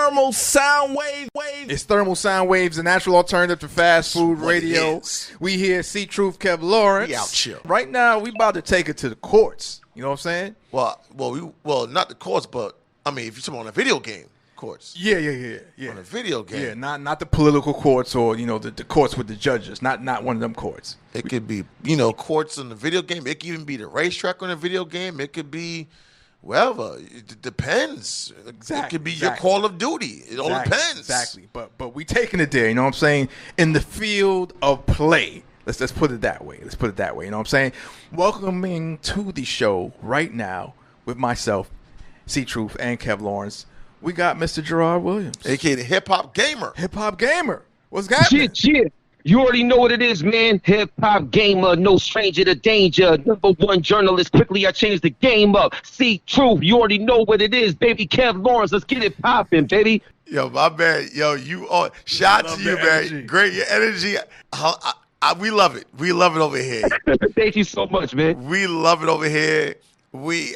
thermal sound wave. It's thermal sound waves, a natural alternative to fast food radio. We here, C.Truth, Kev Lawrence. We out here. Right now, we about to take it to the courts. You know what I'm saying? Well, not the courts, but I mean, if you're talking on a video game courts. Yeah. On a video game. Yeah, not the political courts or the courts with the judges. Not one of them courts. It could be courts on the video game. It could even be the racetrack on a video game. It could be wherever. It depends. Exactly. It could be your Call of Duty. It all depends. Exactly. But we taking it there. You know what I'm saying? In the field of play. Let's put it that way. You know what I'm saying? Welcoming to the show right now with myself, C.Truth, and Kev Lawrence. We got Mr. Gerard Williams, a.k.a. the hip-hop gamer. Hip-hop gamer. What's happening? Shit. You already know what it is, man. Hip-hop gamer, no stranger to danger. #1 journalist, quickly I changed the game up. C.Truth, you already know what it is, baby. Kev Lawrence, let's get it popping, baby. Yo, my man. Yo, you are. Shout out to you, man. Energy. Great, your energy. We love it. We love it over here. Thank you so much, man. We love it over here. We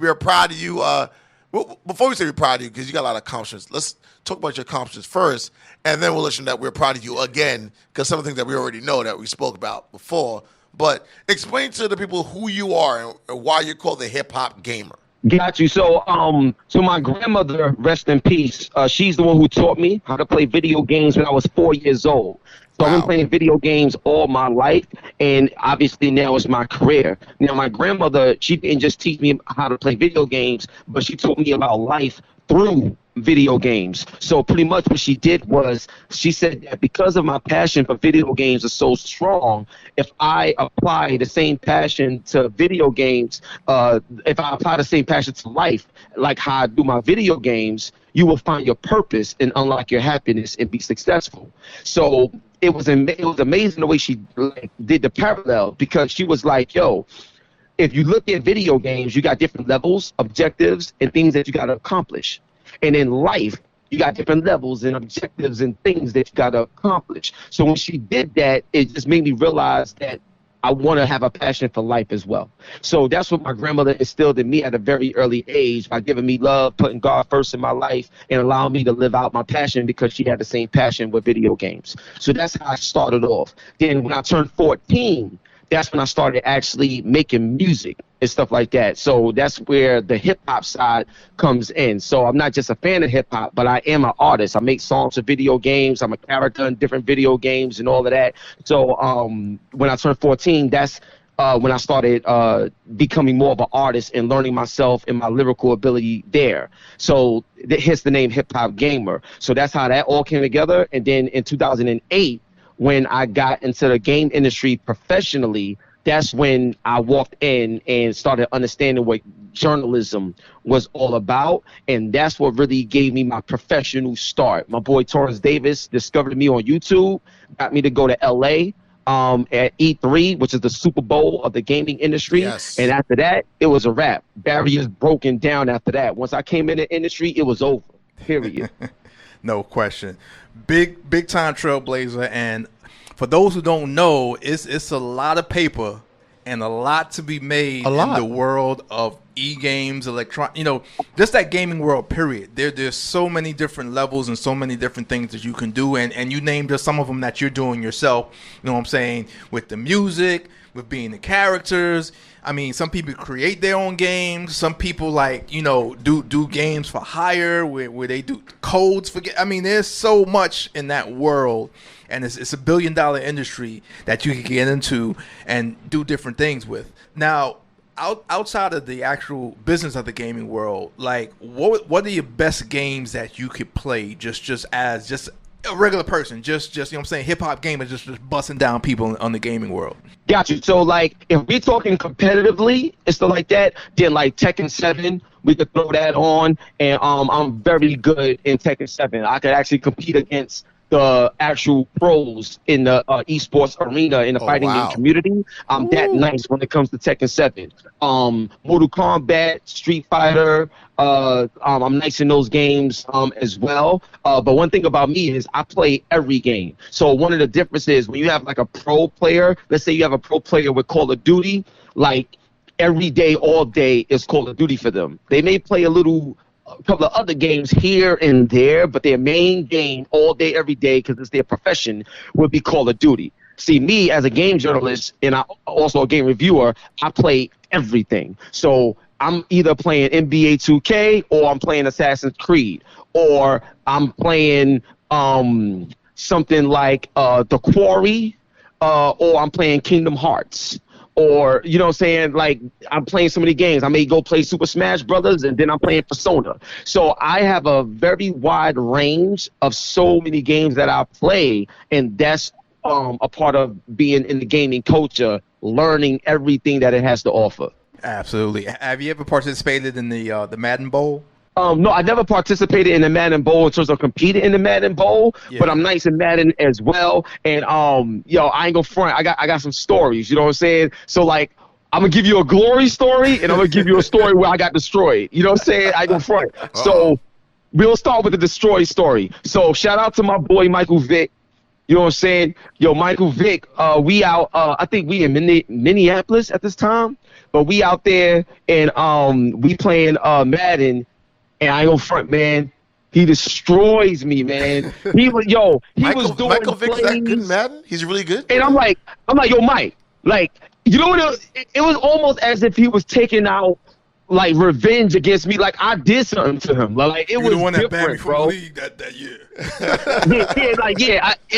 are proud of you. Well, before we say we're proud of you, because you got a lot of accomplishments, let's talk about your accomplishments first, and then we'll let you know that we're proud of you again, because some of the things that we already know that we spoke about before. But explain to the people who you are and why you're called the hip-hop gamer. Got you. So my grandmother, rest in peace, she's the one who taught me how to play video games when I was 4 years old. So I've been playing video games all my life, and obviously now it's my career. Now, my grandmother, she didn't just teach me how to play video games, but she taught me about life through video games. So pretty much what she did was she said that because of my passion for video games is so strong, if I apply the same passion to video games, if I apply the same passion to life, like how I do my video games, you will find your purpose and unlock your happiness and be successful. So it was amazing the way she did the parallel, because she was like, yo, if you look at video games, you got different levels, objectives, and things that you got to accomplish. And in life, you got different levels and objectives and things that you got to accomplish. So when she did that, it just made me realize that I want to have a passion for life as well. So that's what my grandmother instilled in me at a very early age by giving me love, putting God first in my life, and allowing me to live out my passion, because she had the same passion with video games. So that's how I started off. Then when I turned 14, that's when I started actually making music and stuff like that. So that's where the hip-hop side comes in. So I'm not just a fan of hip-hop, but I am an artist. I make songs for video games. I'm a character in different video games and all of that. So when I turned 14, that's when I started becoming more of an artist and learning myself and my lyrical ability there. So hence the name Hip-Hop Gamer. So that's how that all came together. And then in 2008, when I got into the game industry professionally, that's when I walked in and started understanding what journalism was all about. And that's what really gave me my professional start. My boy Torrance Davis discovered me on YouTube, got me to go to LA at E3, which is the Super Bowl of the gaming industry. Yes. And after that, it was a wrap. Barriers broken down after that. Once I came in the industry, it was over, period. No question. Big time trailblazer. And for those who don't know, it's a lot of paper and a lot to be made in the world of e-games, just that gaming world, period. There's so many different levels and so many different things that you can do. And you named just some of them that you're doing yourself. You know what I'm saying? With the music, with being the characters. I mean, some people create their own games. Some people do games for hire where they do codes. There's so much in that world, and it's $1 billion industry that you can get into and do different things with. Now, outside of the actual business of the gaming world, what are your best games that you could play just as a regular person, just you know what I'm saying, hip-hop gamer, just busting down people on the gaming world? Got you. So, if we're talking competitively and stuff like that, then, Tekken 7, we could throw that on, and I'm very good in Tekken 7. I could actually compete against the actual pros in the esports arena in the fighting game community. I'm that nice when it comes to Tekken 7. Mortal Kombat, Street Fighter, I'm nice in those games as well. But one thing about me is I play every game. So one of the differences when you have a pro player, let's say you have a pro player with Call of Duty, every day, all day is Call of Duty for them. They may play a little a couple of other games here and there, but their main game all day, every day, because it's their profession, would be Call of Duty. See, me as a game journalist and I also a game reviewer, I play everything. So I'm either playing NBA 2K or I'm playing Assassin's Creed or I'm playing something like The Quarry or I'm playing Kingdom Hearts. Or, you know what I'm saying, like, I'm playing so many games. I may go play Super Smash Brothers, and then I'm playing Persona. So I have a very wide range of so many games that I play, and that's a part of being in the gaming culture, learning everything that it has to offer. Absolutely. Have you ever participated in the Madden Bowl? No, I never participated in the Madden Bowl in terms of competing in the Madden Bowl, but I'm nice in Madden as well. And yo, I ain't gonna front. I got some stories. You know what I'm saying? So like, I'm gonna give you a glory story, and I'm gonna give you a story where I got destroyed. You know what I'm saying? I ain't gonna front. So we'll start with the destroyed story. So shout out to my boy Michael Vick. You know what I'm saying? Yo, Michael Vick, we out, I think we in Minneapolis at this time, but we out there and we playing Madden. And I ain't gonna front, man. He destroys me, man. He was doing Michael Vick's plays. that good in Madden? He's really good. And I'm like, yo, Mike, like, you know what? It was almost as if he was taking out like revenge against me. Like I did something to him. Like it was the one that different, banned me from bro. the league that year.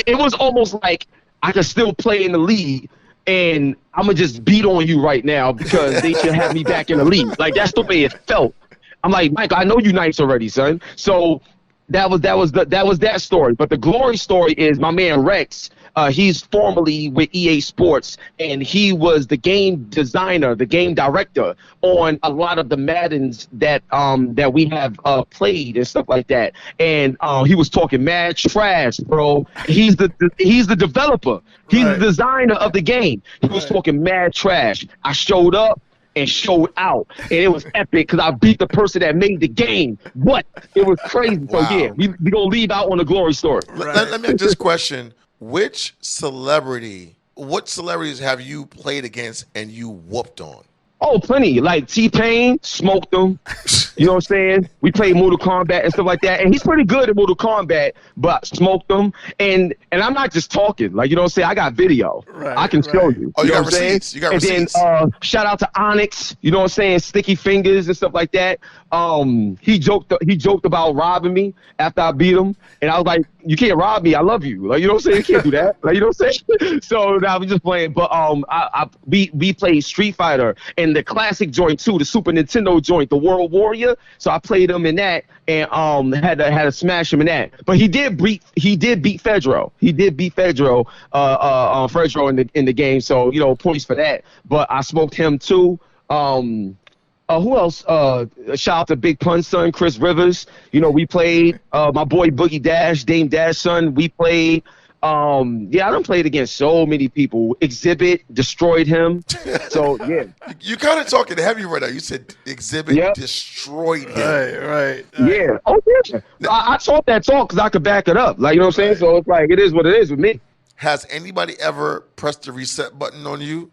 It was almost like I could still play in the league. And I'm gonna just beat on you right now because they should have me back in the league. Like that's the way it felt. I'm like, Mike, I know you nice already, son. So that was that story. But the glory story is my man Rex. He's formerly with EA Sports, and he was the game designer, the game director on a lot of the Maddens that we have played and stuff like that. And he was talking mad trash, bro. He's the developer. He's the designer of the game. He was talking mad trash. I showed up and showed out, and it was epic because I beat the person that made the game. What? It was crazy. Wow. So yeah, we gonna leave out on the glory story. Let me ask this question: what celebrities have you played against and you whooped on? Oh, plenty. Like T-Pain, smoked him. You know what I'm saying? We played Mortal Kombat and stuff like that. And he's pretty good at Mortal Kombat, but smoked him. And I'm not just talking. Like, you know what I'm saying? I got video. I can show you. Oh, you know got what I'm saying? receipts. You got and receipts. then shout out to Onyx, you know what I'm saying? Sticky Fingers and stuff like that. He joked about robbing me after I beat him. And I was like, you can't rob me. I love you. Like, you know what I'm saying? You can't do that. Like, you know what I'm saying? So now we're just playing. But we played Street Fighter and the classic joint too, the Super Nintendo joint, the World Warrior. So I played him in that and had to smash him in that. But he did beat Fedro. He did beat Fedro in the game. So, you know, points for that. But I smoked him too. Who else? Shout out to Big Pun's son, Chris Rivers. You know, we played my boy Boogie Dash, Dame Dash son. We played. I done played against so many people. Xzibit destroyed him. So yeah. You kind of talking heavy right now. You said Xzibit destroyed him. Right. Yeah. Oh yeah. I talk that talk because I could back it up. Like, you know what I'm saying? So it's like it is what it is with me. Has anybody ever pressed the reset button on you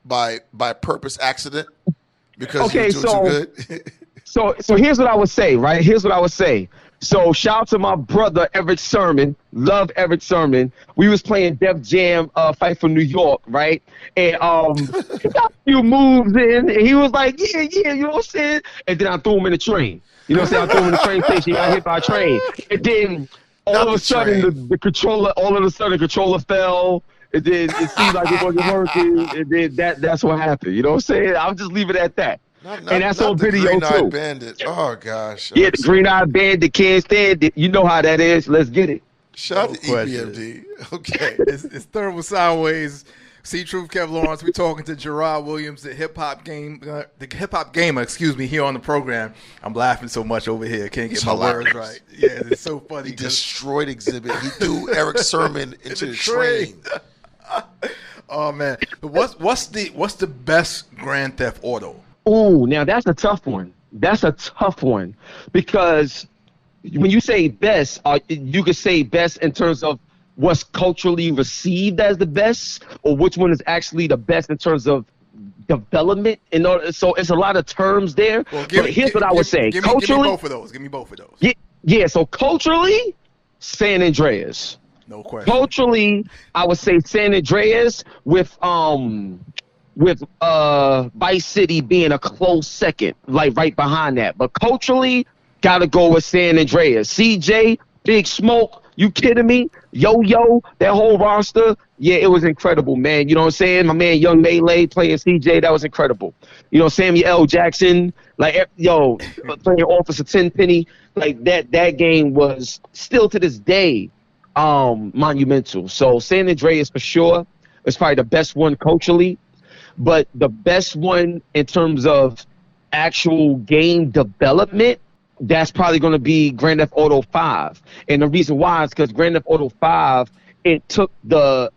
by purpose accident? Because you're doing too good. So here's what I would say, right? Here's what I would say. So shout out to my brother Erick Sermon. Love Erick Sermon. We was playing Def Jam Fight for New York, right? And he got a few moves in, and he was like, yeah, you know what I'm saying? And then I threw him in the train. You know what I'm saying? I threw him in the train station. He got hit by a train. And then all of a sudden the controller fell. And then it seemed like it wasn't working. And then that's what happened. You know what I'm saying? I'll just leave it at that. And that's on video too. Bandit. Oh gosh. Yeah, the green-eyed bandit can't stand it. You know how that is. Let's get it. Shout out to EPMD. Okay. It's Third with Sideways. C.Truth, Kev Lawrence. We're talking to Gerard Williams, the hip hop gamer, here on the program. I'm laughing so much over here. Can't get my words right. Yeah, it's so funny. He destroyed Xzibit. He threw Erick Sermon into the train. Oh man. What's the best Grand Theft Auto? Ooh, now that's a tough one. Because when you say best, you could say best in terms of what's culturally received as the best, or which one is actually the best in terms of development in order. So it's a lot of terms there. Well, here's what I would say. Culturally, give me both of those. Give me both of those. Yeah. So culturally, San Andreas. No question. Culturally, I would say San Andreas with Vice City being a close second, like right behind that. But culturally, gotta go with San Andreas. CJ, Big Smoke, you kidding me? Yo, that whole roster, yeah, it was incredible, man. You know what I'm saying? My man Young Melee playing CJ, that was incredible. You know, Samuel L. Jackson, like, playing Officer Tenpenny, like that game was still to this day monumental. So San Andreas for sure is probably the best one culturally, but the best one in terms of actual game development, that's probably going to be Grand Theft Auto 5. And the reason why is because Grand Theft Auto 5, it took the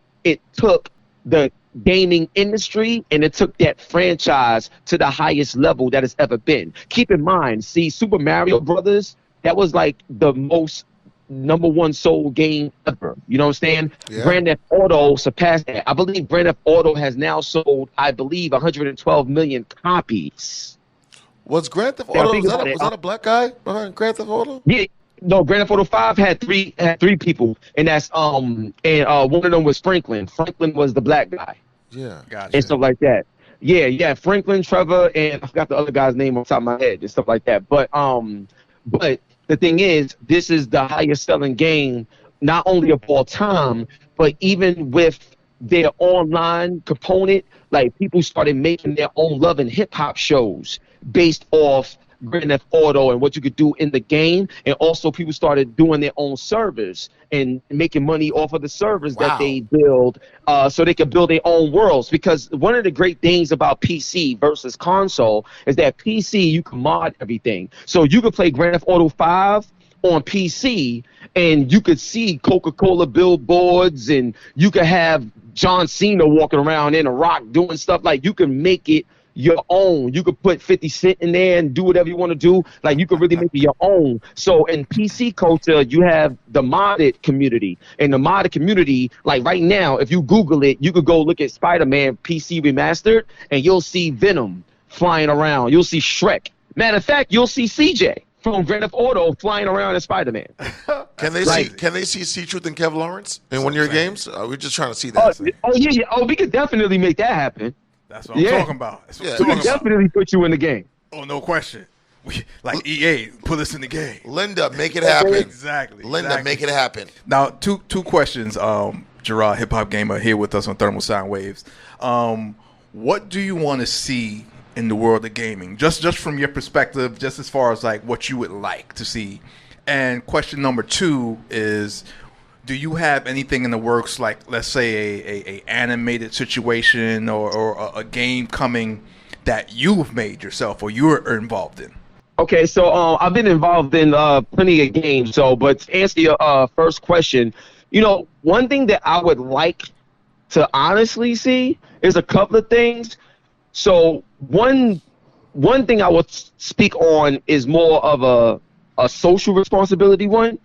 gaming industry and it took that franchise to the highest level that it's ever been. Keep in mind, see, Super Mario Brothers, that was like the most #1 sold game ever. You know what I'm saying? Yeah. Grand Theft Auto surpassed that. I believe Grand Theft Auto has now sold, 112 million copies. Was Grand Theft Auto, was that a black guy behind Grand Theft Auto? Yeah. No, Grand Theft Auto 5 had three people, and that's one of them was Franklin. Franklin was the black guy. Yeah. Gotcha. And stuff like that. Yeah, Franklin, Trevor, and I forgot the other guy's name off the top of my head and stuff like that. But the thing is, this is the highest selling game, not only of all time, but even with their online component, like people started making their own love and hip hop shows based off Grand Theft Auto and what you could do in the game. And also people started doing their own servers and making money off of the servers that they build so they could build their own worlds. Because one of the great things about PC versus console is that PC, you can mod everything. So you could play Grand Theft Auto 5 on PC and you could see Coca-Cola billboards and you could have John Cena walking around in a rock doing stuff. Like, you can make it your own. You could put 50 Cent in there and do whatever you want to do. Like, you could really make it your own. So in PC culture, you have the modded community. And the modded community, like right now, if you Google it, you could go look at Spider-Man PC Remastered, and you'll see Venom flying around. You'll see Shrek. Matter of fact, you'll see CJ from Grand Theft Auto flying around as Spider-Man. Can they see C.Truth and Kev Lawrence in one of your games? We're just trying to see that. Yeah. Oh, we could definitely make that happen. That's what I'm talking about. We can definitely put you in the game. Oh, no question. Like EA, put us in the game. Linda, make it happen. Exactly. Linda, make it happen. Now, two questions. Gerard, hip hop gamer, here with us on Thermal Sound Waves. What do you want to see in the world of gaming? Just from your perspective, just as far as like what you would like to see. And question number 2 is, do you have anything in the works, like let's say a animated situation or a game coming that you've made yourself or you're involved in? Okay, so I've been involved in plenty of games. So, but to answer your first question, one thing that I would like to honestly see is a couple of things. So one thing I would speak on is more of a social responsibility one.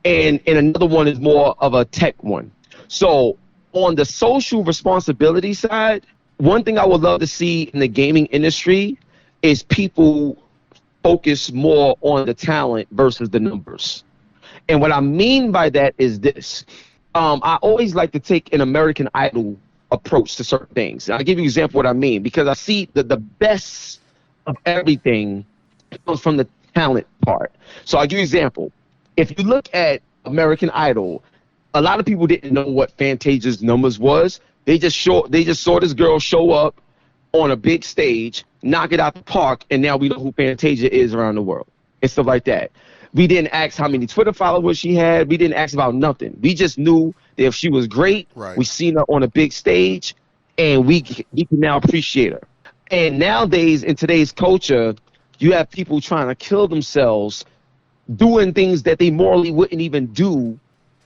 And another one is more of a tech one. So on the social responsibility side, one thing I would love to see in the gaming industry is people focus more on the talent versus the numbers. And what I mean by that is this. I always like to take an American Idol approach to certain things. And I'll give you an example of what I mean, because I see that the best of everything comes from the talent part. So I'll give you an example. If you look at American Idol, a lot of people didn't know what Fantasia's numbers was. They just saw this girl show up on a big stage, knock it out the park, and now we know who Fantasia is around the world and stuff like that. We didn't ask how many Twitter followers she had. We didn't ask about nothing. We just knew that if she was great, we seen her on a big stage, and we can now appreciate her. And nowadays, in today's culture, you have people trying to kill themselves doing things that they morally wouldn't even do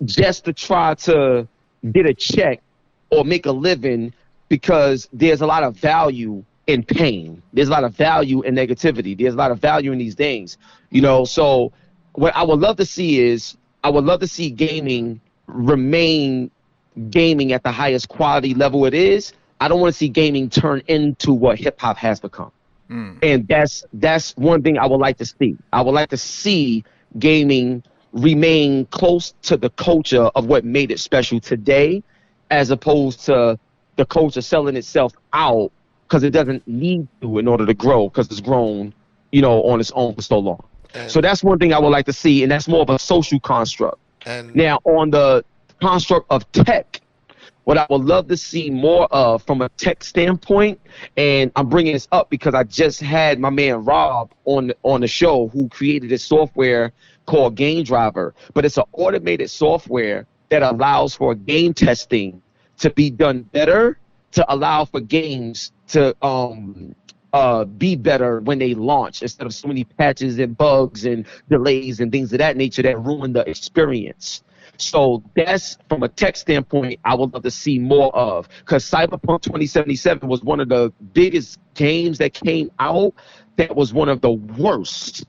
just to try to get a check or make a living, because there's a lot of value in pain. There's a lot of value in negativity. There's a lot of value in these things. So what I would love to see is, I would love to see gaming remain gaming at the highest quality level it is, I don't want to see gaming turn into what hip hop has become. And that's one thing I would like to see. I would like to see gaming remain close to the culture of what made it special today, as opposed to the culture selling itself out because it doesn't need to in order to grow, because it's grown, on its own for so long. So that's one thing I would like to see, and that's more of a social construct. Now, on the construct of tech, what I would love to see more of from a tech standpoint, and I'm bringing this up because I just had my man Rob on the show, who created this software called Game Driver, but it's an automated software that allows for game testing to be done better, to allow for games to be better when they launch, instead of so many patches and bugs and delays and things of that nature that ruin the experience. So that's, from a tech standpoint, I would love to see more of, because Cyberpunk 2077 was one of the biggest games that came out that was one of the worst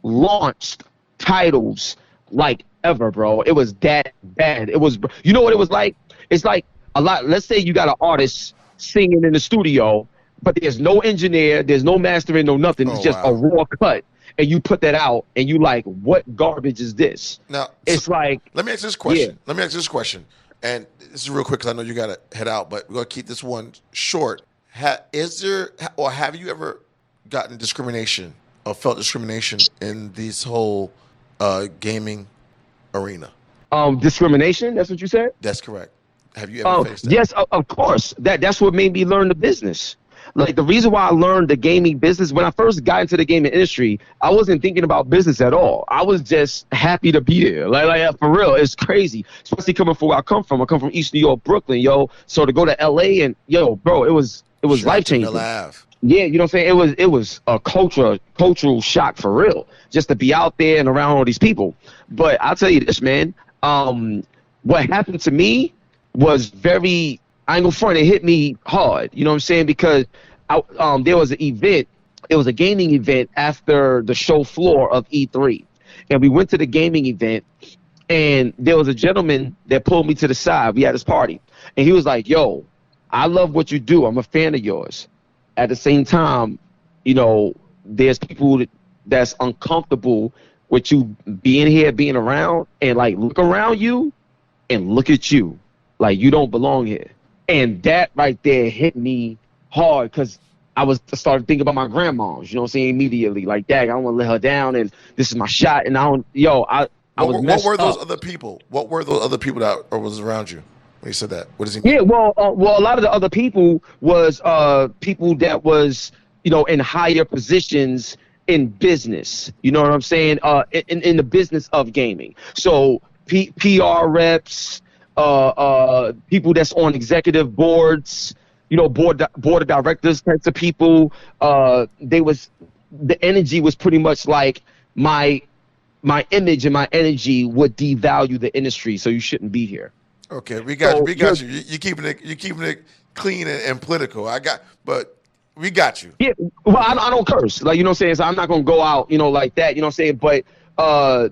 launched titles like ever, bro. It was that bad. It was, what it was like? It's like a lot. Let's say you got an artist singing in the studio, but there's no engineer, there's no mastering, no nothing. It's just a raw cut. And you put that out, and you like, what garbage is this? Now, it's like, let me ask this question. And this is real quick because I know you got to head out, but we're going to keep this one short. Have you ever gotten discrimination or felt discrimination in this whole gaming arena? Discrimination? That's what you said? That's correct. Have you ever faced that? Yes, of course. That's what made me learn the business. Like, the reason why I learned the gaming business, when I first got into the gaming industry, I wasn't thinking about business at all. I was just happy to be there. Like for real, it's crazy. Especially coming from where I come from. I come from East New York, Brooklyn, yo. So to go to LA and, bro, it was life-changing. Yeah, you know what I'm saying? It was a cultural shock for real, just to be out there and around all these people. But I'll tell you this, man. What happened to me was very, I ain't gonna front, it hit me hard. You know what I'm saying? Because there was an event. It was a gaming event after the show floor of E3. And we went to the gaming event, and there was a gentleman that pulled me to the side. We had this party. And he was like, yo, I love what you do. I'm a fan of yours. At the same time, there's people that's uncomfortable with you being here, being around, and like look around you and look at you like you don't belong here. And that right there hit me hard, because I started thinking about my grandmas, you know what I'm saying, immediately. Like, dang, I don't want to let her down, and this is my shot, and I was messed What were those up. other people? What were those other people that was around you when you said that? What does he mean? Yeah, well, a lot of the other people was people that was, in higher positions in business. You know what I'm saying? In the business of gaming. So PR reps, people that's on executive boards, board of directors types of people. The energy was pretty much like my image and my energy would devalue the industry, so you shouldn't be here. Okay, we got you. You're keeping it clean and political. But we got you. Yeah, well, I don't curse, like, you know what I'm saying. So I'm not gonna go out, like that, you know what I'm saying. But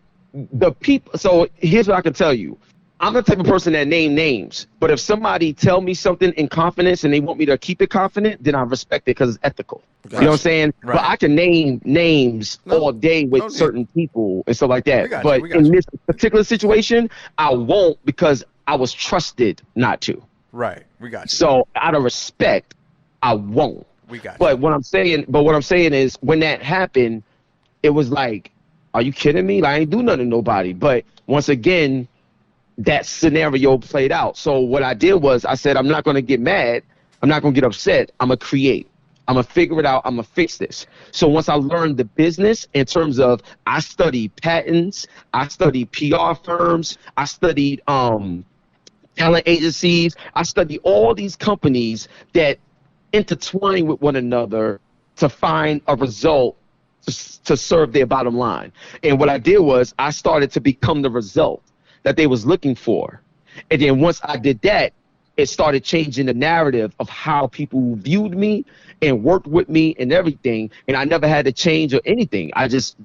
the people. So here's what I can tell you. I'm the type of person that name names, but if somebody tell me something in confidence and they want me to keep it confident, then I respect it because it's ethical. Gotcha. You know what I'm saying? Right. But I can name names all day with certain people and stuff like that. But in this particular situation, I won't, because I was trusted not to. Right. We got you. So out of respect, I won't. We got you. But what I'm saying is, when that happened, it was like, are you kidding me? Like, I ain't do nothing to nobody. But once again, that scenario played out. So what I did was, I said, I'm not going to get mad. I'm not going to get upset. I'm going to create. I'm going to figure it out. I'm going to fix this. So once I learned the business in terms of, I studied patents, I studied PR firms, I studied talent agencies, I studied all these companies that intertwine with one another to find a result to serve their bottom line. And what I did was, I started to become the result that they was looking for. And then once I did that, it started changing the narrative of how people viewed me and worked with me and everything. And I never had to change or anything. I just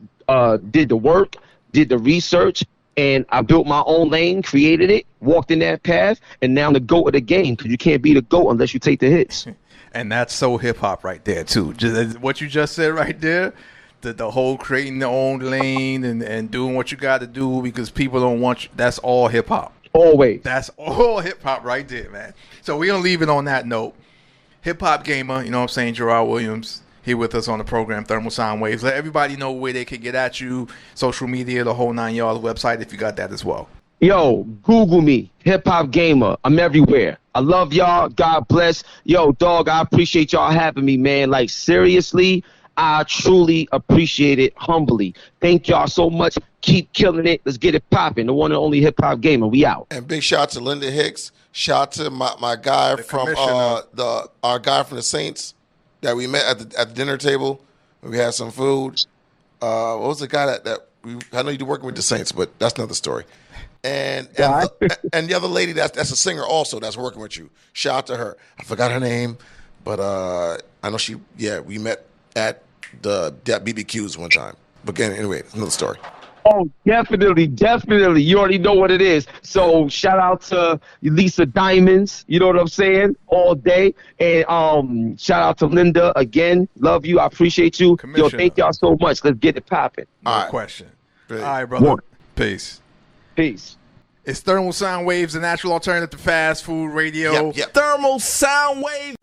did the work, did the research, and I built my own lane, created it, walked in that path, and now I'm the GOAT of the game because you can't be the GOAT unless you take the hits. And that's so hip-hop right there, too. Just what you just said right there, the whole creating their own lane and doing what you got to do because people don't want you, that's all hip-hop. Always. That's all hip-hop right there, man. So we're going to leave it on that note. Hip-hop gamer, you know what I'm saying, Gerard Williams, here with us on the program, Thermal Sound Waves. Let everybody know where they can get at you, social media, the whole 9 yards, website, if you got that as well. Yo, Google me, Hip Hop Gamer. I'm everywhere. I love y'all. God bless. Yo, dog, I appreciate y'all having me, man. Like, seriously, I truly appreciate it humbly. Thank y'all so much. Keep killing it. Let's get it popping. The one and only Hip Hop Gamer. We out. And big shout out to Linda Hicks. Shout out to my guy from our guy from the Saints that we met at the dinner table. We had some food. What was the guy I know you're working with the Saints, but that's another story. And the other lady that's a singer also that's working with you. Shout out to her. I forgot her name, but I know we met at the BBQs one time. But again, anyway, another story. Oh, definitely. You already know what it is. So shout out to Lisa Diamonds, you know what I'm saying, all day. And shout out to Linda again. Love you. I appreciate you. Yo, thank y'all so much. Let's get it popping. No question. All right, brother. Peace. It's Thermal Sound Waves, the natural alternative to fast food radio. Yep. Thermal Sound Wave.